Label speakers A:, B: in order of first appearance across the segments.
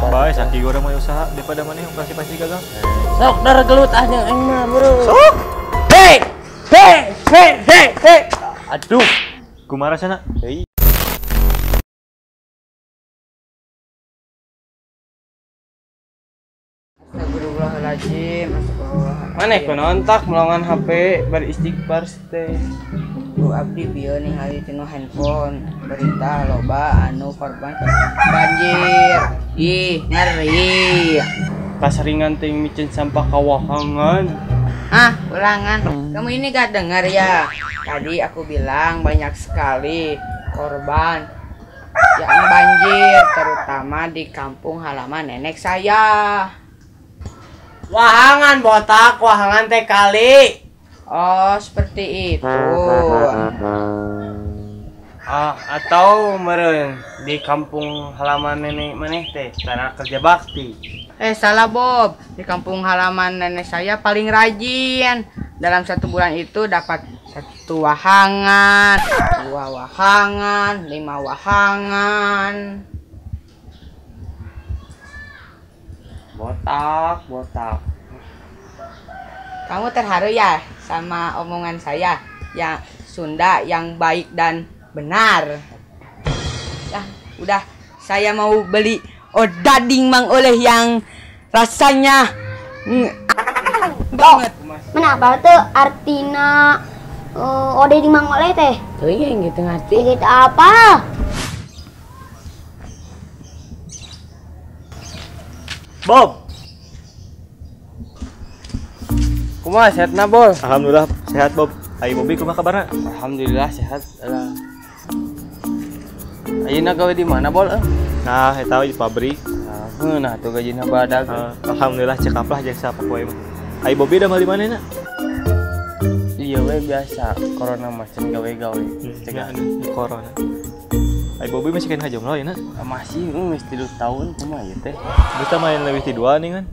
A: bae sakit orang mau usaha daripada mana yang pasti gagal.
B: Sok darah gelut ah yang aing mah, bro.
A: Sok.
B: Hei. Aduh,
A: Kumaha rasana? Hei.
B: Astagfirullahaladzim. Mana konontak melongan HP beristighfar teh.
C: Bu abdi bieu ningali tina handphone berita loba anu korban banjir. Ih, ngeri.
B: Kaseringan ting micin sampah kawahangan.
C: Ah, ulangan. Kamu ini gak dengar ya? Tadi aku bilang banyak sekali korban yang banjir, terutama di kampung halaman nenek saya.
B: Wahangan botak, wahangan teh kali.
C: Oh, seperti itu.
B: Atau meren di kampung halaman nenek maneh teh karena kerja bakti.
C: Salah Bob. Di kampung halaman nenek saya paling rajin. Dalam 1 bulan itu dapat 1 wahangan, 2 wahangan, 5 wahangan.
B: Botak.
C: Kamu terharu ya sama omongan saya yang Sunda yang baik dan benar. Ya, udah saya mau beli odading Mang Oleh yang rasanya banget.
D: Kenapa tuh artina odading Mang Oleh teh?
C: Tuh yang gitu ngerti.
D: Gitu apa?
A: Bob.
B: Kumaha sehatna, Bol?
A: Alhamdulillah sehat, Bob. Ai Bobi kumaha kabarna?
B: Alhamdulillah sehat. Ayeuna gawe di mana, Bol?
A: Nah, eta di pabrik.
B: Nah, tuh gajina badag.
A: Alhamdulillah cekap lah jeung sapoe mah. Ai Bobi da di mana na?
B: Iya we biasa, corona mah can gawe-gawe.
A: Cegah corona. Ai Bobi masih kan jomblo ya na?
B: Masih geus 3 tahun kumaha ieu teh.
A: Bisa main lebih ti 2 nih kan?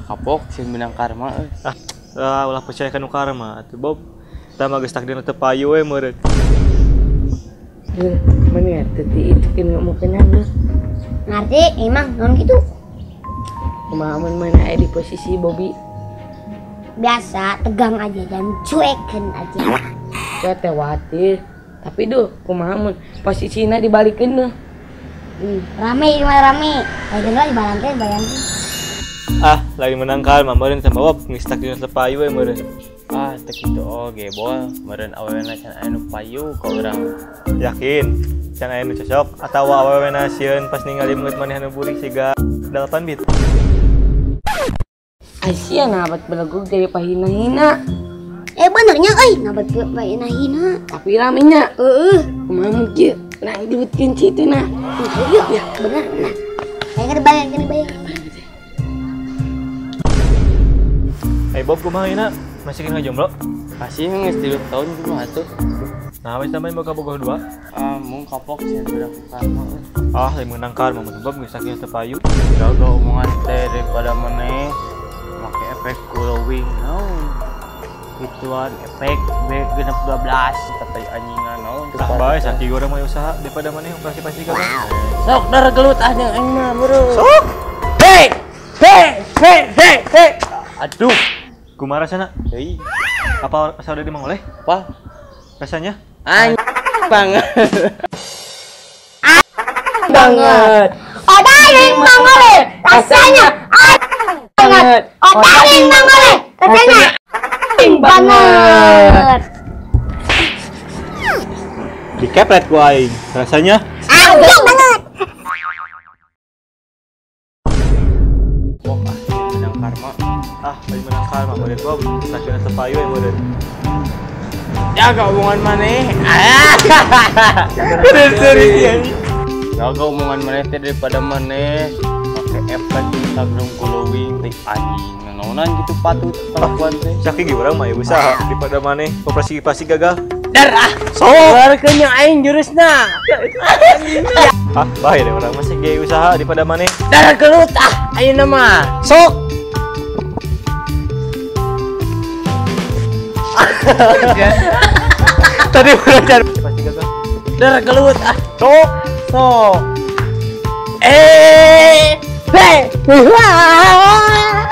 B: Kapok sieun benang karma euy.
A: Ulah percaya kanu karma atuh Bob. Tah mah geus takdirna teu payu we meureun.
C: Mana ya tadi itu kan ngomongkeun lu.
D: Ngerti emang non gitu.
C: Kumaha mana di posisi Bobby?
D: Biasa tegang aja dan cuekin aja.
C: Saya teh khawatir. Tapi duh, kumaha mun posisina dibalikeun tuh.
D: Rame rame. Ayo dulu dibalangkeun bayangkeun.
A: Lagi menangkal mah meureun sama Bob geus takdirna teu payu we meureun.
B: Teu kitu oge, Bol. Meureun awewena can aya nu payu ka urang.
A: Yakin? Can aya nu cocok atawa awewena sieun pas ningali meut maneh anu burik siga 8 bit.
C: Asia nabat belagu jadi pahina-hina.
D: Benernya nabat pahina-hina.
C: Tapi ramenya kumaha mun kieu? Nah, diutkeun cituna.
D: Ya, bener. Nah. Ayo bayang.
A: Bob kumaha ieu na? Masih kena jomblo?
B: Masih geus 3 tahun kumaha atuh.
A: Nah, wis tambahin boga bogoh 2.
B: Mung kapok sieun budak karma.
A: Lagi menangkal mah Bob geus takdirna teu payu.
B: Jaga omongan teh daripada maneh make efek glowing. Ituan efek genep 12 tapi anjingan naon.
A: Bae sakit urang mah usaha daripada mana yang pasti gagal.
C: Sok darah gelut ah yang aing mah, bro.
A: Sok.
C: Hei.
B: Aduh,
A: Kumaha rasana?
B: hei.
A: Apa saudara di Mang Oleh?
B: Apa?
A: Rasanya?
B: Banget.
C: Banget.
D: Odading Mang Oleh rasanya banget. Odading Mang Oleh rasanya banget.
A: Dikepret ku aing. Rasanya?
D: Banget.
B: Benang karma.
A: Lagi menangkal mah meureun Bob. Takdirna teu payu we meureun.
B: Jaga omongan maneh.
A: Serius.
B: Jaga omongan maneh teh daripada maneh make efek Instagram glowing teh anjing. Naonan gitu patut kelakuan teh.
A: Sakit ge urang mah usaha daripada mana operasi pasti gagal.
B: Dar
A: Sok.
B: keluarkeun yang aing jurusna.
A: Bae deh urang masih ge usaha daripada mana.
B: Dar gelut ayeuna mah.
A: Sok. Tadi belajar pasti gagal.
B: Dar gelut
A: Sok.
B: sok.
C: Wah.